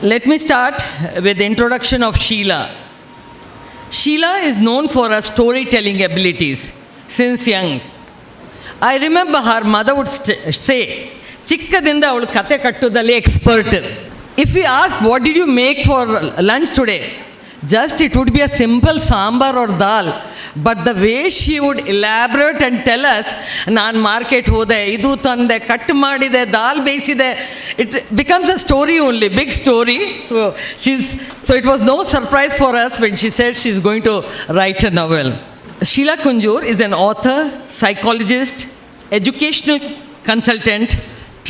Let me start with the introduction of Sheila. Sheila is known for her storytelling abilities since young. I remember her mother would say, "Chikkadinda avulu kate kattudalli expert." If we ask, "What did you make for lunch today?" Just it would be a simple sambar or dal. But the way she would elaborate and tell us, "Naan market hode, idu tande, cut madide, dal beiside," it becomes a story only, big story. So it was no surprise for us when she said she's going to write a novel. Sheila Kunjur is an author, psychologist, educational consultant,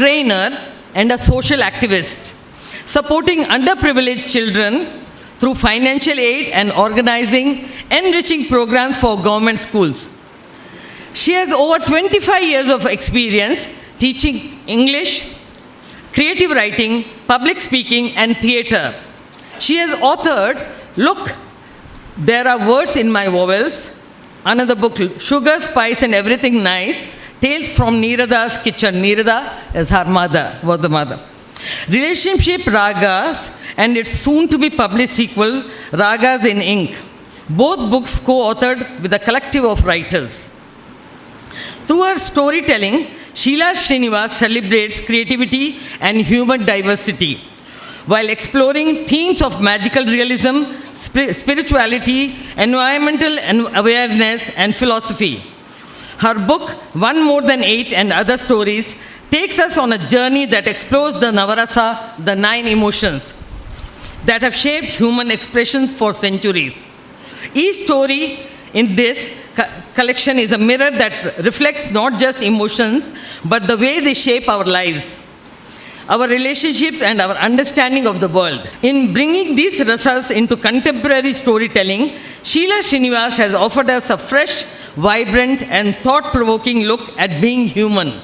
trainer, and a social activist, supporting underprivileged children through financial aid and organizing enriching programs for government schools. She has over 25 years of experience teaching English, creative writing, public speaking, and theater. She has authored Look, There Are Words in My Vowels, another book, Sugar, Spice, and Everything Nice, Tales from Neerada's Kitchen. Neerada is her mother, was the mother. Relationship Ragas and its soon-to-be published sequel, Ragas in Ink. Both books co-authored with a collective of writers. Through her storytelling, Sheila Srinivas celebrates creativity and human diversity while exploring themes of magical realism, spirituality, environmental awareness, and philosophy. Her book, One More Than Eight and Other Stories, takes us on a journey that explores the Navarasa, the 9 emotions that have shaped human expressions for centuries. Each story in this collection is a mirror that reflects not just emotions, but the way they shape our lives, our relationships, and our understanding of the world. In bringing these rasas into contemporary storytelling, Sheila Srinivas has offered us a fresh, vibrant, and thought-provoking look at being human.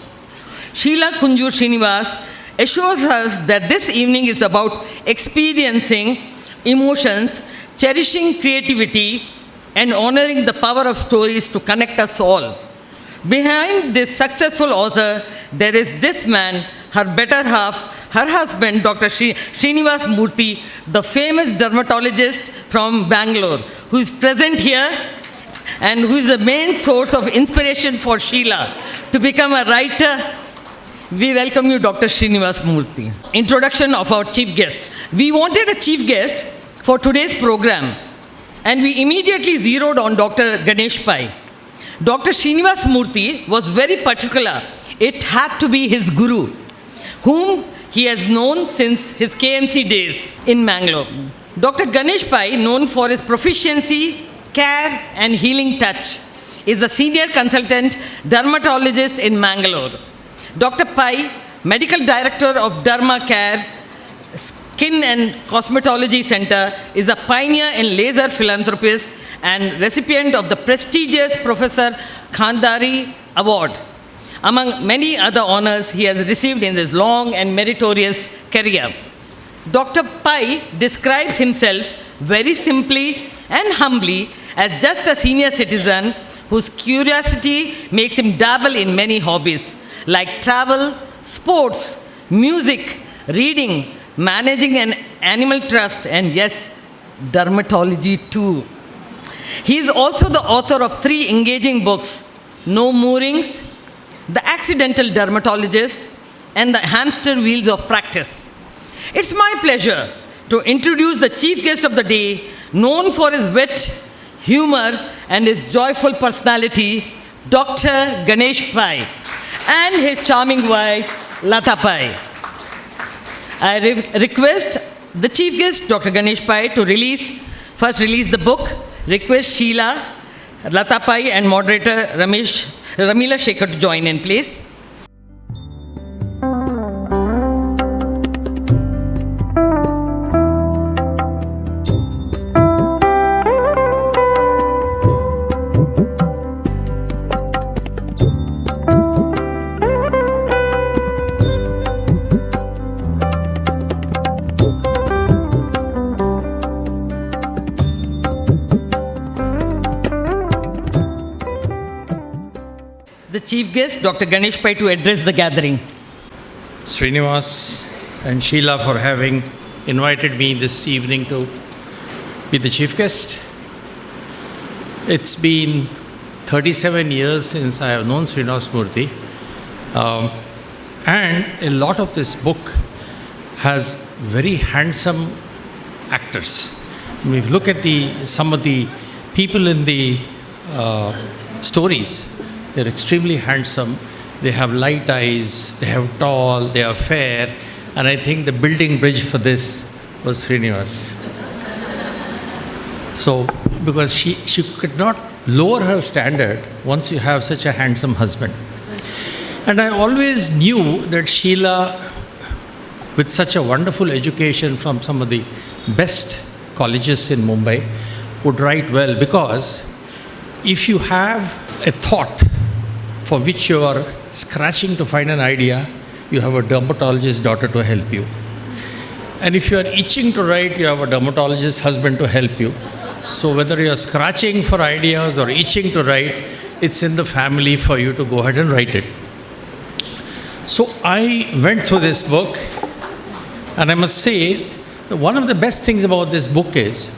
Sheila Kunjur Srinivas assures us that this evening is about experiencing emotions, cherishing creativity, and honoring the power of stories to connect us all. Behind this successful author, there is this man, her better half, her husband, Dr. Srinivas Murthy, the famous dermatologist from Bangalore, who is present here and who is the main source of inspiration for Sheila to become a writer. We welcome you, Dr. Srinivas Murthy. Introduction of our chief guest. We wanted a chief guest for today's program, and we immediately zeroed on Dr. Ganesh Pai. Dr. Srinivas Murthy was very particular. It had to be his guru, whom he has known since his KMC days in Mangalore. Dr. Ganesh Pai, known for his proficiency, care, and healing touch, is a senior consultant dermatologist in Mangalore. Dr. Pai, Medical Director of Derma Care, Skin and Cosmetology Center, is a pioneer in laser philanthropist and recipient of the prestigious Professor Khandari Award. Among many other honors he has received in his long and meritorious career. Dr. Pai describes himself very simply and humbly as just a senior citizen whose curiosity makes him dabble in many hobbies, like travel, sports, music, reading, managing an animal trust, and yes, dermatology too. He is also the author of 3 engaging books, No Moorings, The Accidental Dermatologist, and The Hamster Wheels of Practice. It's my pleasure to introduce the chief guest of the day, known for his wit, humor, and his joyful personality, Dr. Ganesh Pai, and his charming wife, Lata Pai. I request the chief guest, Dr. Ganesh Pai, to first release the book. Request Sheila, Lata Pai, and moderator Rameela Shankar to join in, please. The chief guest, Dr. Ganesh Pai, to address the gathering. Srinivas and Sheila for having invited me this evening to be the chief guest. It's been 37 years since I have known Srinivas Murthy, and a lot of this book has very handsome actors. If you look at some of the people in the stories, they're extremely handsome. They have light eyes, they have tall, they are fair, and I think the building bridge for this was Srinivas. So, because she could not lower her standard once you have such a handsome husband. And I always knew that Sheila, with such a wonderful education from some of the best colleges in Mumbai, would write well, because if you have a thought for which you are scratching to find an idea, you have a dermatologist daughter to help you. And if you are itching to write, you have a dermatologist husband to help you. So whether you are scratching for ideas or itching to write, it's in the family for you to go ahead and write it. So I went through this book, and I must say, one of the best things about this book is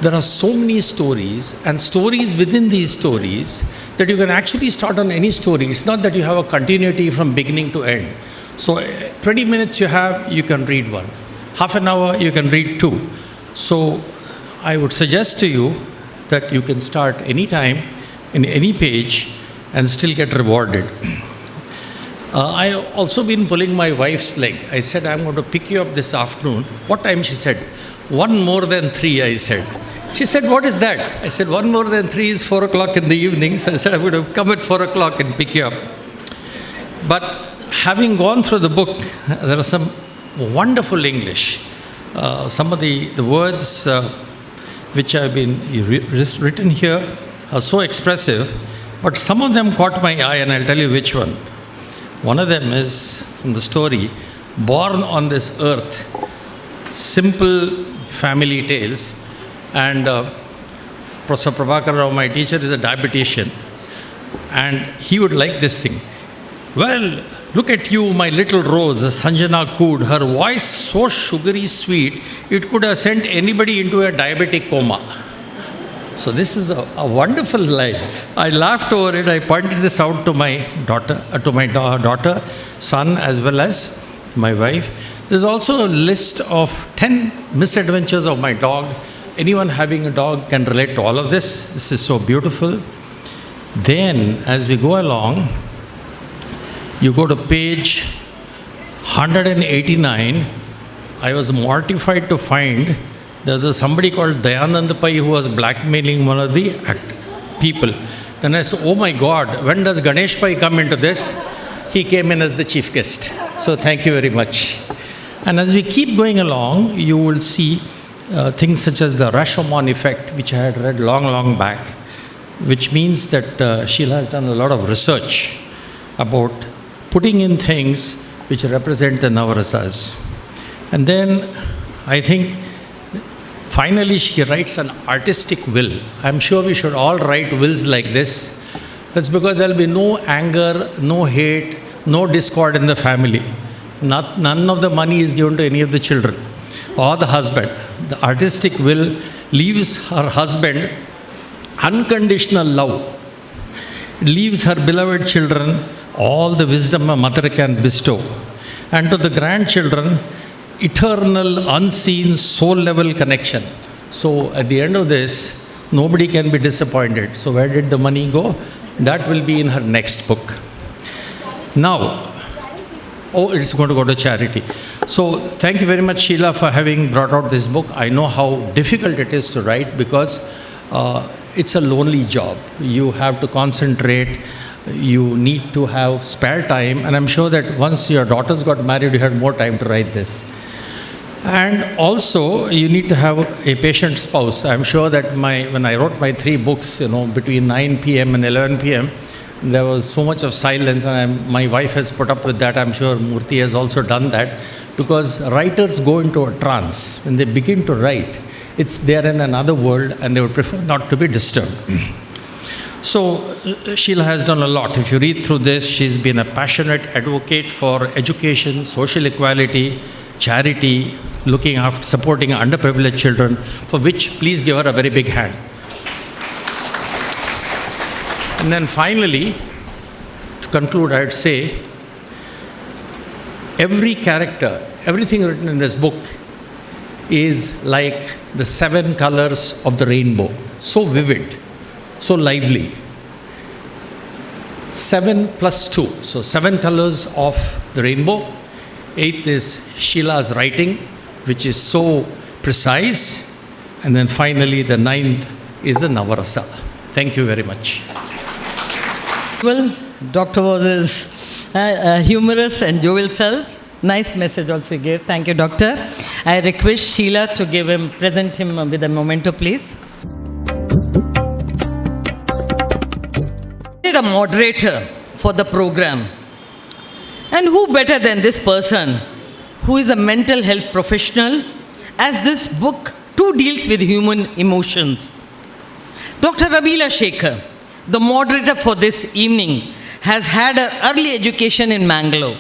there are so many stories and stories within these stories that you can actually start on any story. It's not that you have a continuity from beginning to end. So 20 minutes you can read one. Half an hour, you can read two. So I would suggest to you that you can start any time, in any page, and still get rewarded. I also been pulling my wife's leg. I said, I'm going to pick you up this afternoon. What time? She said, 1 more than 3, I said. She said, what is that? I said, 1 more than 3 is 4 o'clock in the evening. So I said, I would have come at 4 o'clock and pick you up. But having gone through the book, there are some wonderful English. Some of the words which have been written here are so expressive, but some of them caught my eye, and I'll tell you which one. One of them is from the story, Born on This Earth, Simple Family Tales. And Professor Prabhakar Rao, my teacher, is a diabetician, and he would like this thing. Well, look at you, my little rose, Sanjana cooed, her voice so sugary sweet, it could have sent anybody into a diabetic coma. So this is a wonderful line. I laughed over it. I pointed this out to my daughter, son, as well as my wife. There's also a list of 10 misadventures of my dog. Anyone having a dog can relate to all of this. This is so beautiful. Then, as we go along, you go to page 189. I was mortified to find there was somebody called Dayanand Pai who was blackmailing one of the people. Then I said, oh my God, when does Ganesh Pai come into this? He came in as the chief guest. So thank you very much. And as we keep going along, you will see things such as the Rashomon effect, which I had read long back, which means that Sheila has done a lot of research about putting in things which represent the Navarasas. And then I think finally she writes an artistic will. I'm sure we should all write wills like this. That's because there will be no anger, no hate, no discord in the family. None of the money is given to any of the children or the husband. The artistic will leaves her husband unconditional love. It leaves her beloved children all the wisdom a mother can bestow. And to the grandchildren, eternal, unseen, soul-level connection. So at the end of this, nobody can be disappointed. So where did the money go? That will be in her next book. Now, it's going to go to charity. So thank you very much, Sheila, for having brought out this book. I know how difficult it is to write because it's a lonely job. You have to concentrate. You need to have spare time. And I'm sure that once your daughters got married, you had more time to write this. And also, you need to have a patient spouse. I'm sure that when I wrote my 3 books, between 9 p.m. and 11 p.m., there was so much of silence, and my wife has put up with that. I'm sure Murthy has also done that, because writers go into a trance. When they begin to write, they're in another world, and they would prefer not to be disturbed. So Sheila has done a lot. If you read through this, she's been a passionate advocate for education, social equality, charity, looking after, supporting underprivileged children, for which please give her a very big hand. And then finally, to conclude, I'd say every character, everything written in this book is like the 7 colors of the rainbow. So vivid, so lively. 7 plus 2, so 7 colors of the rainbow. 8th is Sheila's writing, which is so precise. And then finally, the 9th is the Navarasa. Thank you very much. Well, Doctor was his humorous and jovial self. Nice message also he gave. Thank you, Doctor. I request Sheila to present him with a memento, please. A moderator for the program. And who better than this person who is a mental health professional, as this book too deals with human emotions. Dr. Rameela Shankar, the moderator for this evening, has had her early education in Mangalore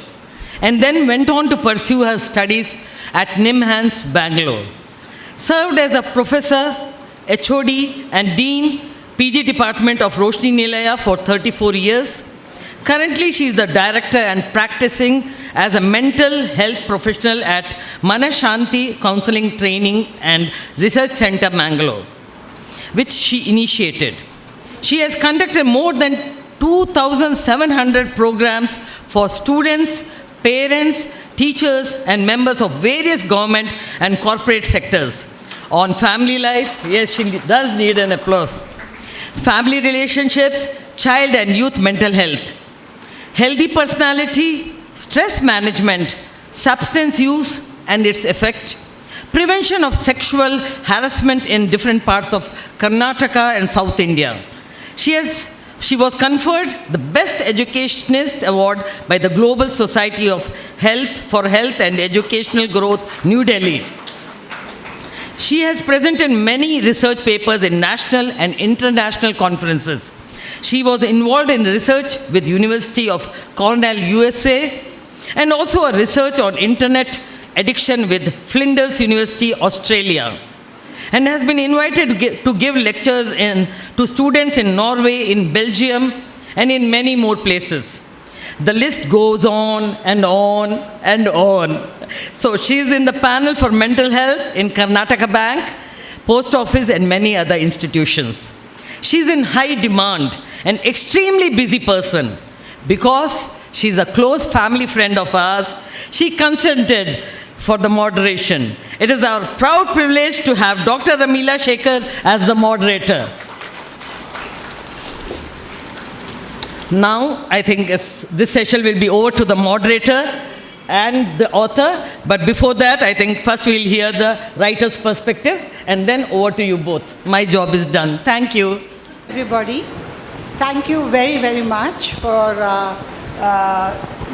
and then went on to pursue her studies at NIMHANS, Bangalore. Served as a professor, HOD and Dean, PG Department of Roshni Nilaya for 34 years. Currently, she is the director and practicing as a mental health professional at Manashanti Counseling Training and Research Center, Mangalore, which she initiated. She has conducted more than 2,700 programs for students, parents, teachers, and members of various government and corporate sectors on family life. Yes, she does need an applause. Family relationships, child and youth mental health, healthy personality, stress management, substance use and its effect, prevention of sexual harassment in different parts of Karnataka and South India. She was conferred the Best Educationist Award by the Global Society of Health for Health and Educational Growth, New Delhi. She has presented many research papers in national and international conferences. She was involved in research with University of Cornell, USA, and also a research on internet addiction with Flinders University, Australia, and has been invited to give lectures to students in Norway, in Belgium, and in many more places. The list goes on and on and on. So she's in the panel for mental health in Karnataka Bank, Post Office, and many other institutions. She's in high demand, an extremely busy person. Because she's a close family friend of ours, she consented for the moderation. It is our proud privilege to have Dr. Rameela Shankar as the moderator. Now, I think this session will be over to the moderator and the author. But before that, I think first we'll hear the writer's perspective, and then over to you both. My job is done. Thank you. Everybody, thank you very, very much for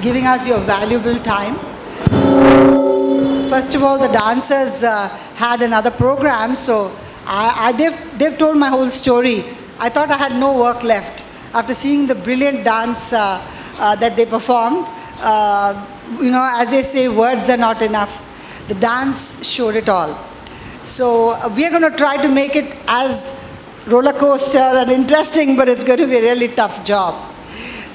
giving us your valuable time. First of all, the dancers had another program, so they've told my whole story. I thought I had no work left. After seeing the brilliant dance that they performed, as they say, words are not enough. The dance showed it all. So we are going to try to make it as roller coaster and interesting, but it's going to be a really tough job.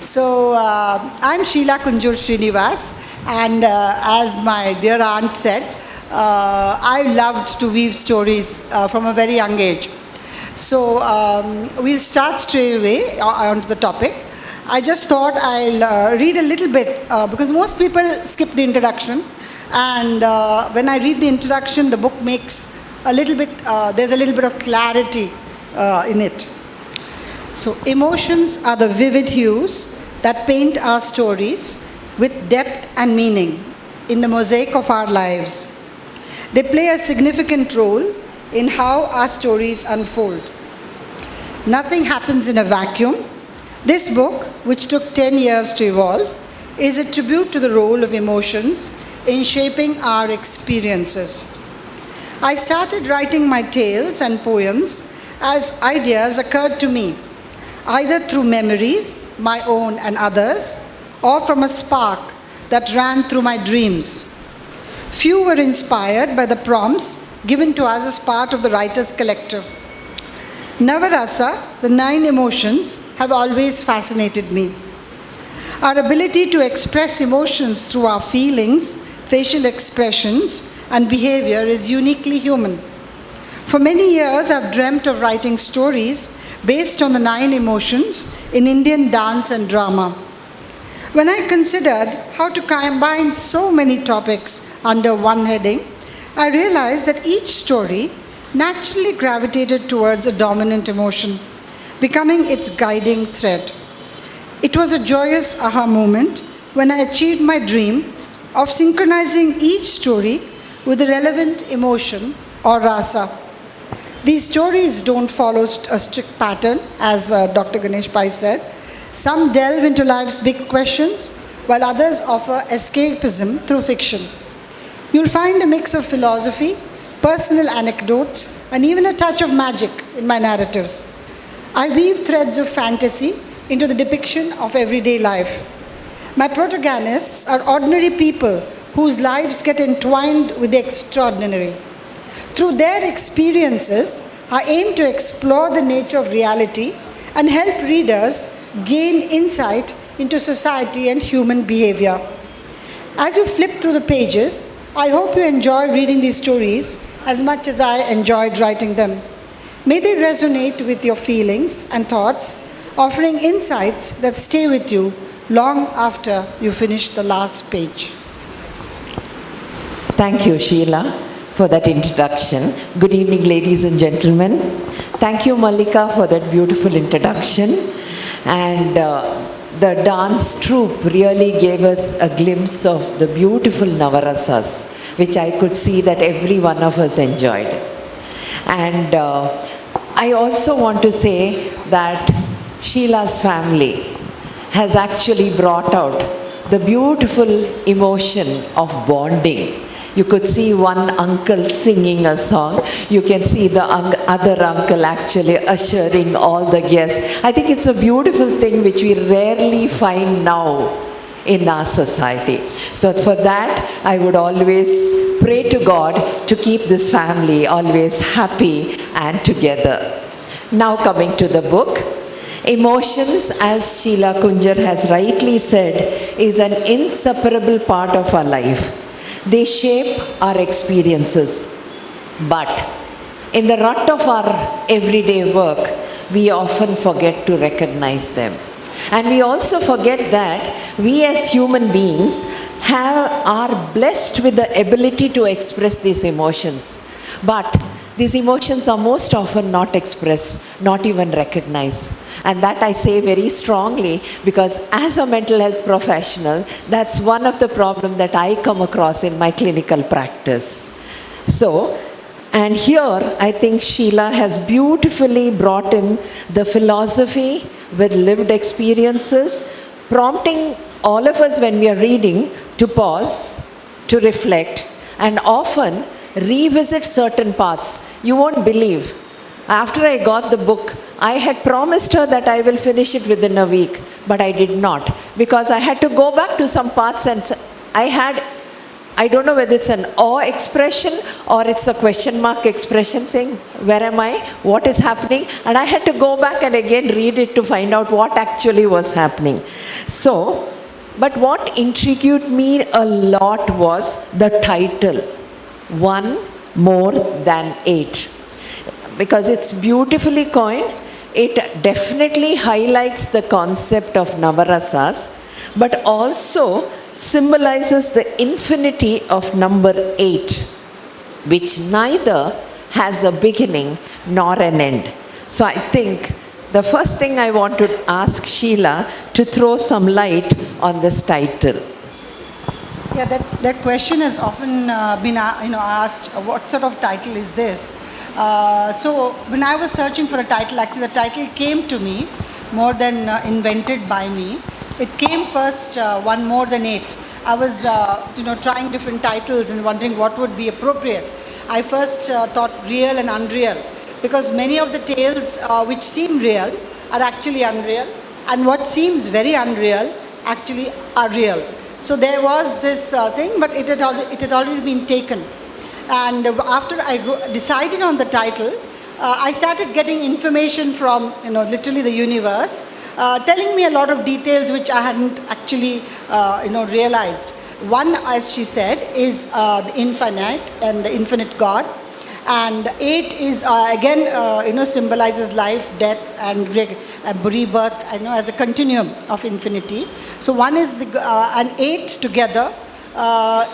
So I'm Sheila Kunjur Srinivas, and as my dear aunt said, I loved to weave stories from a very young age. So we'll start straight away onto the topic. I just thought I'll read a little bit because most people skip the introduction, and when I read the introduction, the book makes a little bit, there's a little bit of clarity in it. So emotions are the vivid hues that paint our stories with depth and meaning in the mosaic of our lives. They play a significant role in how our stories unfold. Nothing happens in a vacuum. This book, which took 10 years to evolve, is a tribute to the role of emotions in shaping our experiences. I started writing my tales and poems as ideas occurred to me, either through memories, my own and others, or from a spark that ran through my dreams. Few were inspired by the prompts given to us as part of the Writers' Collective. Navarasa, the 9 emotions, have always fascinated me. Our ability to express emotions through our feelings, facial expressions, and behavior is uniquely human. For many years, I've dreamt of writing stories based on the 9 emotions in Indian dance and drama. When I considered how to combine so many topics under one heading, I realized that each story naturally gravitated towards a dominant emotion, becoming its guiding thread. It was a joyous aha moment when I achieved my dream of synchronizing each story with a relevant emotion or rasa. These stories don't follow a strict pattern, as Dr. Ganesh Pai said. Some delve into life's big questions, while others offer escapism through fiction. You'll find a mix of philosophy, personal anecdotes, and even a touch of magic in my narratives. I weave threads of fantasy into the depiction of everyday life. My protagonists are ordinary people whose lives get entwined with the extraordinary. Through their experiences, I aim to explore the nature of reality and help readers gain insight into society and human behavior. As you flip through the pages, I hope you enjoy reading these stories as much as I enjoyed writing them. May they resonate with your feelings and thoughts, offering insights that stay with you long after you finish the last page. Thank you, Sheila, for that introduction. Good evening, ladies and gentlemen. Thank you, Malika, for that beautiful introduction. And the dance troupe really gave us a glimpse of the beautiful Navarasas, which I could see that every one of us enjoyed. And I also want to say that Sheila's family has actually brought out the beautiful emotion of bonding. You could see one uncle singing a song. You can see the other uncle actually ushering all the guests. I think it's a beautiful thing which we rarely find now in our society. So for that, I would always pray to God to keep this family always happy and together. Now coming to the book. Emotions, as Sheila Kunjar has rightly said, is an inseparable part of our life. They shape our experiences. But in the rut of our everyday work, we often forget to recognize them. And we also forget that we as human beings are blessed with the ability to express these emotions. But these emotions are most often not expressed, not even recognized. And that I say very strongly because as a mental health professional, that's one of the problems that I come across in my clinical practice. So, and here I think Sheila has beautifully brought in the philosophy with lived experiences, prompting all of us when we are reading to pause, to reflect, and often revisit certain parts. You won't believe. After I got the book, I had promised her that I will finish it within a week, but I did not because I had to go back to some parts and I don't know whether it's an awe expression or it's a question mark expression saying, where am I? What is happening? And I had to go back and again read it to find out what actually was happening. So, but what intrigued me a lot was the title, One More Than Eight. Because it's beautifully coined, it definitely highlights the concept of Navarasas, but also symbolizes the infinity of number 8, which neither has a beginning nor an end. So I think the first thing I want to ask Sheila to throw some light on this title. Yeah, that question has often been asked, what sort of title is this? So when I was searching for a title, actually the title came to me more than invented by me. It came first, One More Than Eight. I was trying different titles and wondering what would be appropriate. I first thought real and unreal, because many of the tales which seem real are actually unreal, and what seems very unreal actually are real. So there was this thing, but it had already been taken. And after I decided on the title, I started getting information from, literally the universe, telling me a lot of details which I hadn't actually, realized. One, as she said, is the infinite and the infinite God. And 8 is, again, symbolizes life, death, and rebirth, as a continuum of infinity. So one is, and 8 together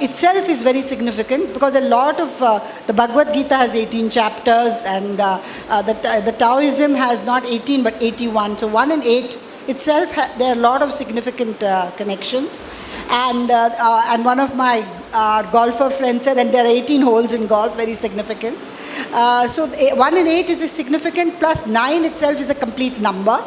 itself is very significant, because a lot of the Bhagavad Gita has 18 chapters, and the Taoism has not 18 but 81. So 1 and 8 itself, there are a lot of significant connections. And one of my golfer friends said, and there are 18 holes in golf, very significant. So 1 and 8 is significant, plus 9 itself is a complete number.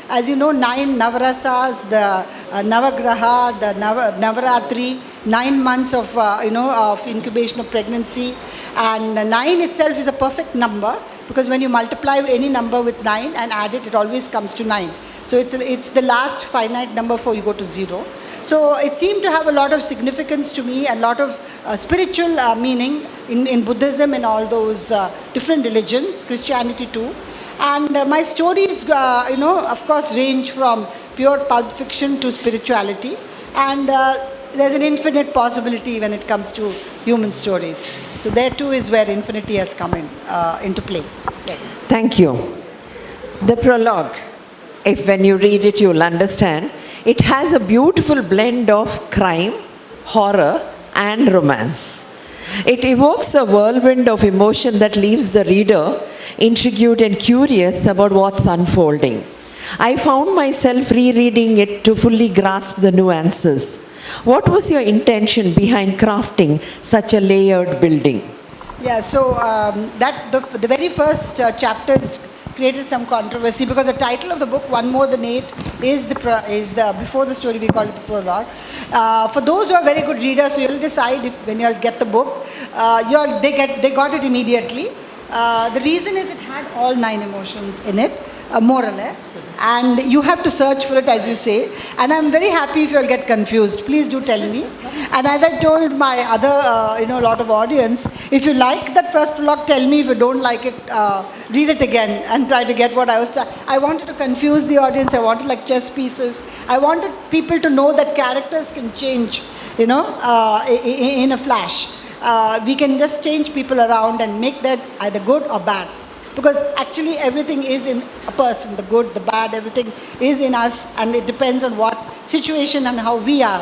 As you know, 9 Navarasas, the Navagraha, the Navaratri, 9 months of, of incubation of pregnancy. And 9 itself is a perfect number, because when you multiply any number with 9 and add it, it always comes to 9. So it's the last finite number before you go to 0. So it seemed to have a lot of significance to me, a lot of spiritual meaning in Buddhism and all those different religions, Christianity too. And my stories, of course, range from pure pulp fiction to spirituality. And there's an infinite possibility when it comes to human stories. So there too is where infinity has come into play. Yes. Thank you. The prologue, if when you read it, you'll understand. It has a beautiful blend of crime, horror, and romance. It evokes a whirlwind of emotion that leaves the reader intrigued and curious about what's unfolding. I found myself rereading it to fully grasp the nuances. What was your intention behind crafting such a layered building? Yeah, so the very first chapter created some controversy, because the title of the book, One More Than 8, is the before the story we call it the prologue. For those who are very good readers, so you'll decide when you'll get the book, they got it immediately. The reason is it had all 9 emotions in it, more or less, and you have to search for it, as you say. And I'm very happy if you'll get confused. Please do tell me. And as I told my other, lot of audience, if you like that first prologue, tell me. If you don't like it, read it again and try to get what I was. I wanted to confuse the audience. I wanted like chess pieces. I wanted people to know that characters can change, in a flash. We can just change people around and make that either good or bad. Because actually everything is in a person, the good, the bad, everything is in us, and it depends on what situation and how we are,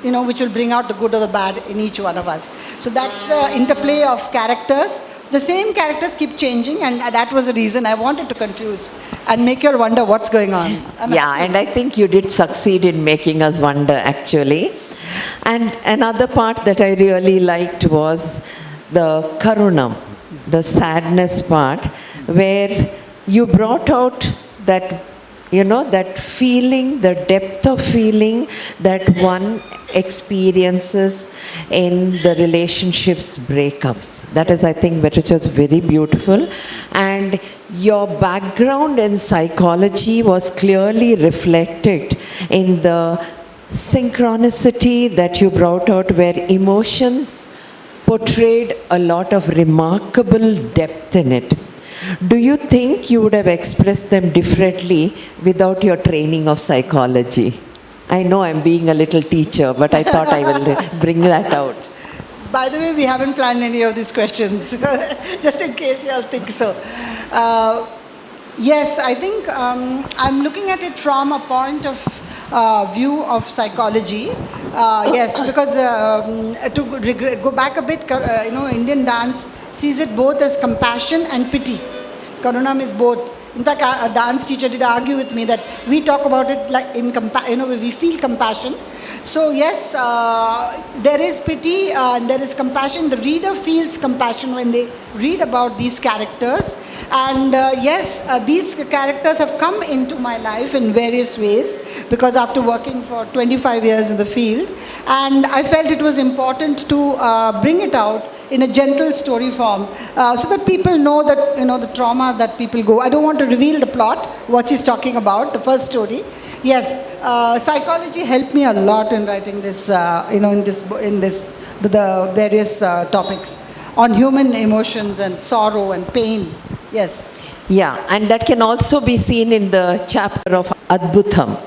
which will bring out the good or the bad in each one of us. So that's the interplay of characters. The same characters keep changing, and that was the reason I wanted to confuse and make you all wonder what's going on. And I think you did succeed in making us wonder, actually. And another part that I really liked was the karunam, the sadness part, where you brought out that, that feeling, the depth of feeling that one experiences in the relationships breakups. That is, I think, which was very beautiful. And your background in psychology was clearly reflected in the synchronicity that you brought out, where emotions portrayed a lot of remarkable depth in it. Do you think you would have expressed them differently without your training of psychology? I know I'm being a little teacher, but I thought I will bring that out. By the way, we haven't planned any of these questions, just in case you all think so. Yes, I think I'm looking at it from a point of view of psychology. Yes, because to go back a bit, Indian dance sees it both as compassion and pity. Karunam is both. In fact, a dance teacher did argue with me that we talk about it like we feel compassion. So yes, there is pity and there is compassion. The reader feels compassion when they read about these characters. And yes, these characters have come into my life in various ways, because after working for 25 years in the field, and I felt it was important to bring it out in a gentle story form, so that people know that, the trauma that people go. I don't want to reveal the plot, what she's talking about, the first story. Yes, psychology helped me a lot in writing this, the various topics on human emotions and sorrow and pain. Yes. Yeah, and that can also be seen in the chapter of Adbhutam,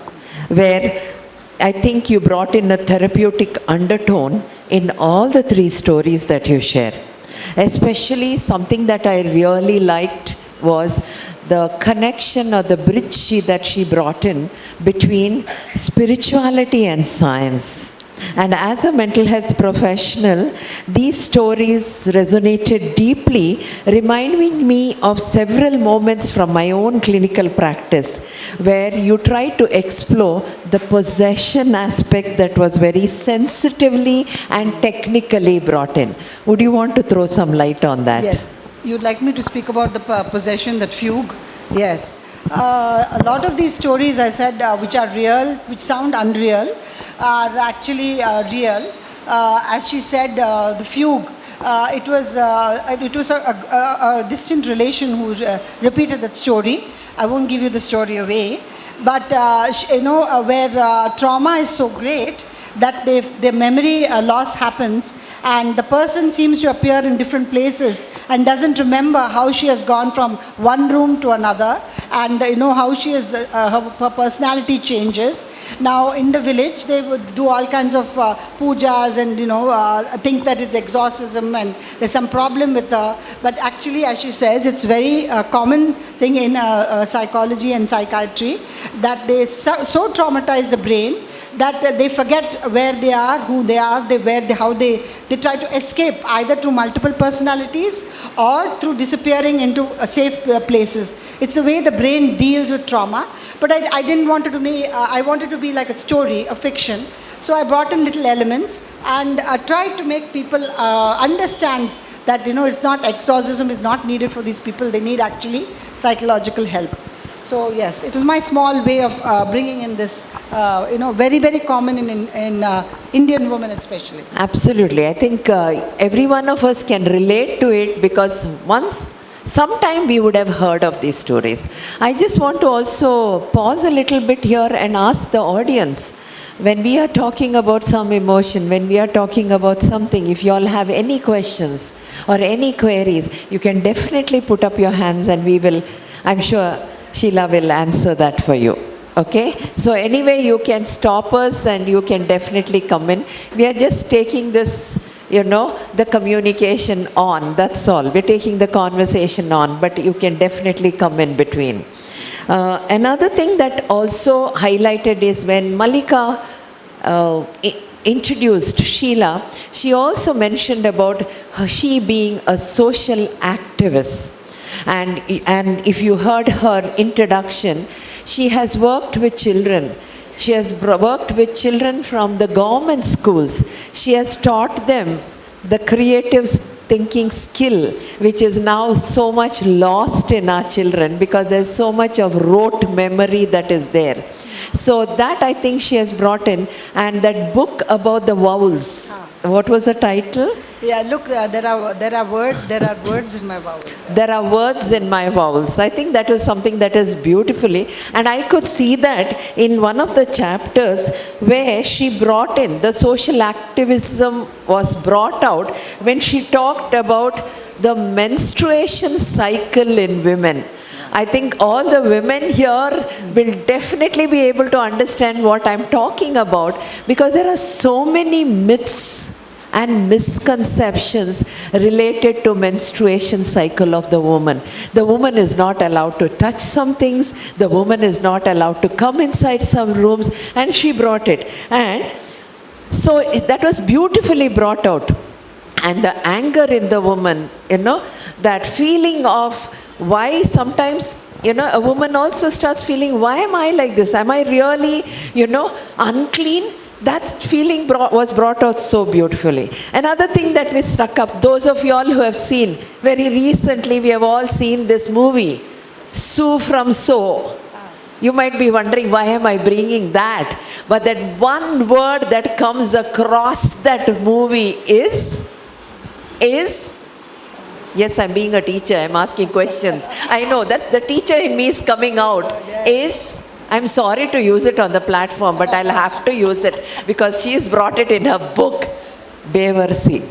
where I think you brought in a therapeutic undertone in all the three stories that you share. Especially something that I really liked was the connection or the bridge that she brought in between spirituality and science. And as a mental health professional, these stories resonated deeply, reminding me of several moments from my own clinical practice, where you try to explore the possession aspect that was very sensitively and technically brought in. Would you want to throw some light on that? Yes. You'd like me to speak about the possession, that fugue? Yes. A lot of these stories, I said, which are real, which sound unreal, are actually real. As she said, the fugue, it was a distant relation who repeated that story. I won't give you the story away. But, where trauma is so great that their memory loss happens, and the person seems to appear in different places and doesn't remember how she has gone from one room to another, and how she is, her personality changes. Now in the village they would do all kinds of pujas and think that it's exorcism and there's some problem with her, but actually, as she says, it's very common thing in psychology and psychiatry that they so traumatize the brain that they forget where they are, who they are, how they try to escape either through multiple personalities or through disappearing into safe places. It's the way the brain deals with trauma. But I didn't want it to be, I wanted to be like a story, a fiction. So I brought in little elements and tried to make people understand that, it's not, exorcism is not needed for these people. They need actually psychological help. So yes, it was my small way of bringing in this, very, very common in Indian women especially. Absolutely. I think every one of us can relate to it because sometime we would have heard of these stories. I just want to also pause a little bit here and ask the audience, when we are talking about some emotion, when we are talking about something, if you all have any questions or any queries, you can definitely put up your hands and we will, I'm sure, Sheila will answer that for you. Okay? So anyway, you can stop us and you can definitely come in. We are just taking this, the communication on. That's all. We're taking the conversation on, but you can definitely come in between. Another thing that also highlighted is when Malika introduced Sheila, she also mentioned about she being a social activist. And if you heard her introduction, she has worked with children. She has worked with children from the government schools. She has taught them the creative thinking skill, which is now so much lost in our children because there's so much of rote memory that is there. So that I think she has brought in. And that book about the vowels, what was the title? Yeah, look, there are words in my vowels. There are words in my vowels. I think that was something that is beautifully, and I could see that in one of the chapters where she brought in the social activism was brought out when she talked about the menstruation cycle in women. I think all the women here will definitely be able to understand what I'm talking about because there are so many myths and misconceptions related to menstruation cycle of the woman. The woman is not allowed to touch some things, the woman is not allowed to come inside some rooms, and she brought it. And so that was beautifully brought out. And the anger in the woman, that feeling of why sometimes, a woman also starts feeling, why am I like this? Am I really, unclean? That feeling was brought out so beautifully. Another thing that we struck up, those of you all who have seen, very recently we have all seen this movie, Sue from So. You might be wondering, why am I bringing that? But that one word that comes across that movie is is, yes, I'm being a teacher, I'm asking questions. I know that the teacher in me is coming out. Is, I'm sorry to use it on the platform, but I'll have to use it because she's brought it in her book, Bevarsi.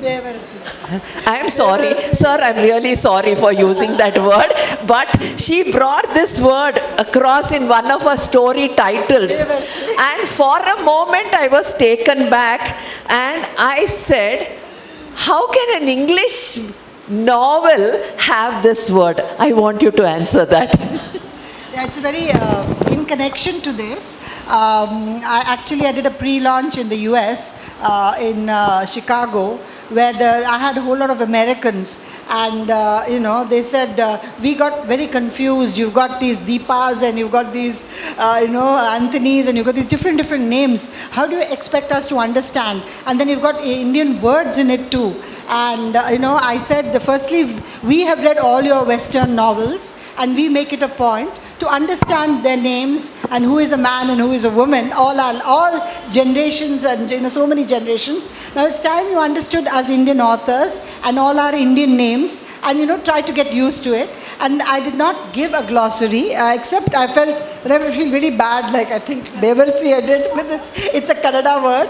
I'm sorry, sir, I'm really sorry for using that word, but she brought this word across in one of her story titles. And for a moment I was taken back and I said, how can an English novel have this word? I want you to answer that. Yeah, it's very, in connection to this, I did a pre-launch in the US, in Chicago, where I had a whole lot of Americans, and they said, we got very confused. You've got these Deepas and you've got these, Anthonys, and you've got these different names. How do you expect us to understand? And then you've got Indian words in it too. And I said, firstly, we have read all your Western novels, and we make it a point to understand their names and who is a man and who is a woman, all generations and so many generations. Now it's time you understood as Indian authors and all our Indian names, and try to get used to it. And I did not give a glossary, except I feel really bad, like I think Bevarsi I did, because it's a Kannada word.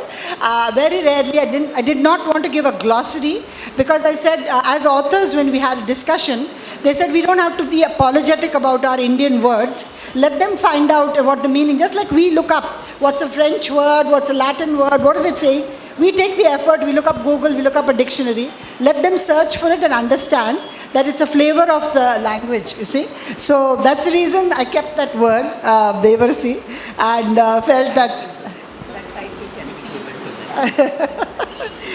Very rarely I did not want to give a glossary, because I said, as authors, when we had a discussion, they said we don't have to be apologetic about our Indian words. Let them find out what the meaning, just like we look up what's a French word, what's a Latin word, what does it say? We take the effort, we look up Google, we look up a dictionary, let them search for it and understand that it's a flavor of the language, you see. So that's the reason I kept that word, Bevarsi, and felt that title can be given to them.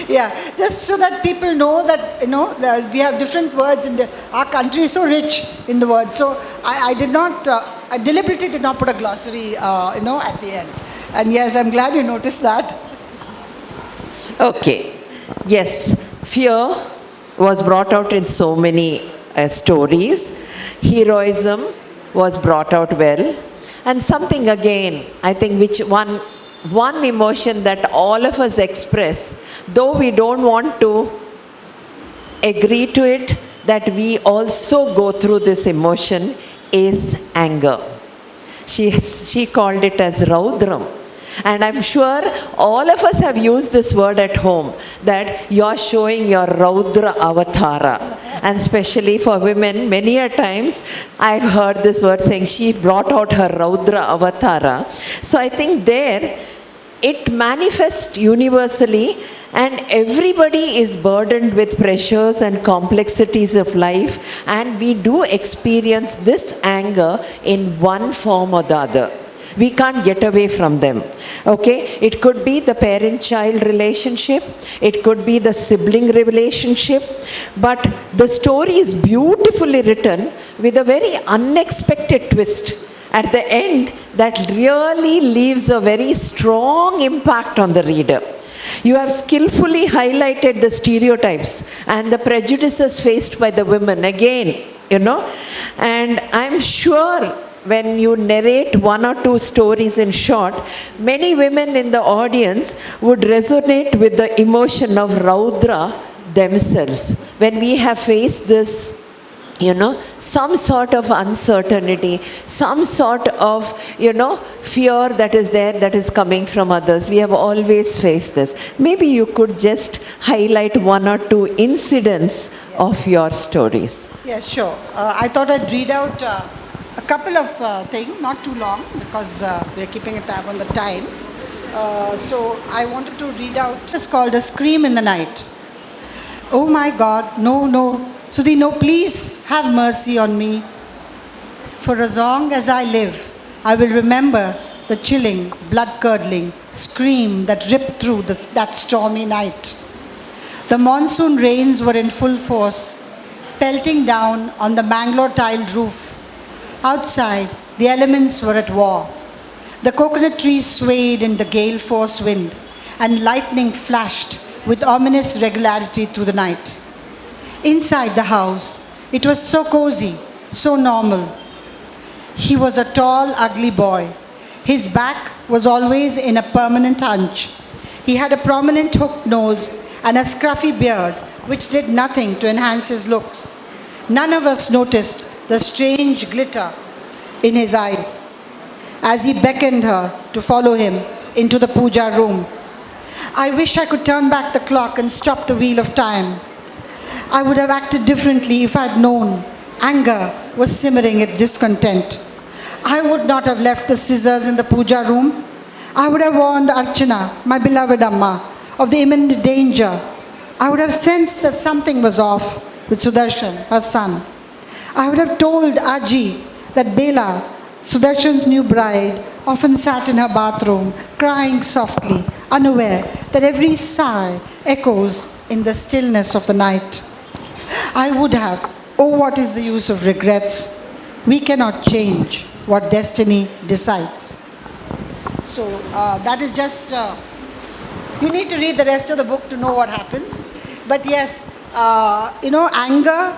Yeah, just so that people know that, that we have different words, and our country is so rich in the words. So I deliberately did not put a glossary, at the end. And yes, I'm glad you noticed that. Okay. Yes, fear was brought out in so many stories. Heroism was brought out well. And something again, I think, which one emotion that all of us express, though we don't want to agree to it, that we also go through this emotion, is anger. She called it as Raudram. And I'm sure all of us have used this word at home, that you're showing your Raudra Avatara. And especially for women, many a times I've heard this word saying she brought out her Raudra Avatara. So I think there it manifests universally, and everybody is burdened with pressures and complexities of life, and we do experience this anger in one form or the other. We can't get away from them. Okay? It could be the parent-child relationship. It could be the sibling relationship. But the story is beautifully written with a very unexpected twist at the end that really leaves a very strong impact on the reader. You have skillfully highlighted the stereotypes and the prejudices faced by the women again, and I'm sure when you narrate one or two stories in short, many women in the audience would resonate with the emotion of Raudra themselves. When we have faced this, some sort of uncertainty, some sort of, fear that is there, that is coming from others. We have always faced this. Maybe you could just highlight one or two incidents of your stories. Yes, sure. I thought I'd read out a couple of things, not too long, because we're keeping a tab on the time. So I wanted to read out, it's called A Scream in the Night. Oh my God, no. Sudhi, no, please have mercy on me. For as long as I live, I will remember the chilling, blood-curdling scream that ripped through that stormy night. The monsoon rains were in full force, pelting down on the Mangalore tiled roof. Outside, the elements were at war. The coconut trees swayed in the gale force wind, and lightning flashed with ominous regularity through the night. Inside the house, it was so cozy, so normal. He was a tall, ugly boy. His back was always in a permanent hunch. He had a prominent hooked nose and a scruffy beard which did nothing to enhance his looks. None of us noticed the strange glitter in his eyes as he beckoned her to follow him into the puja room. I wish I could turn back the clock and stop the wheel of time. I would have acted differently if I had known anger was simmering its discontent. I would not have left the scissors in the puja room. I would have warned Archana, my beloved Amma, of the imminent danger. I would have sensed that something was off with Sudarshan, her son. I would have told Aji that Bela, Sudarshan's new bride, often sat in her bathroom, crying softly, unaware that every sigh echoes in the stillness of the night. I would have, oh, what is the use of regrets? We cannot change what destiny decides. So that is just, you need to read the rest of the book to know what happens. But yes, anger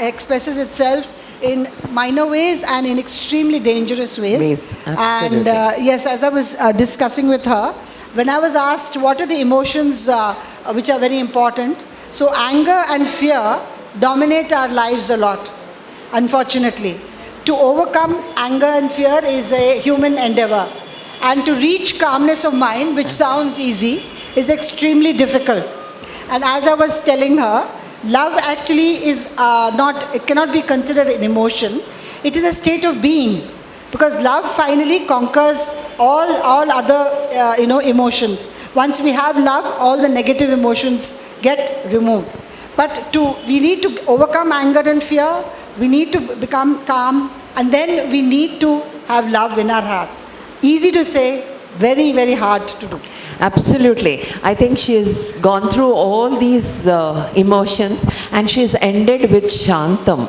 expresses itself in minor ways and in extremely dangerous ways. Absolutely. And yes, as I was discussing with her, when I was asked what are the emotions which are very important, so anger and fear dominate our lives a lot, unfortunately. To overcome anger and fear is a human endeavor. And to reach calmness of mind, which sounds easy, is extremely difficult. And as I was telling her, love actually is it cannot be considered an emotion. It is a state of being. Because love finally conquers all other emotions. Once we have love, all the negative emotions get removed. But we need to overcome anger and fear, we need to become calm, and then we need to have love in our heart. Easy to say, very, very hard to do. Absolutely. I think she has gone through all these emotions and she's ended with Shantam.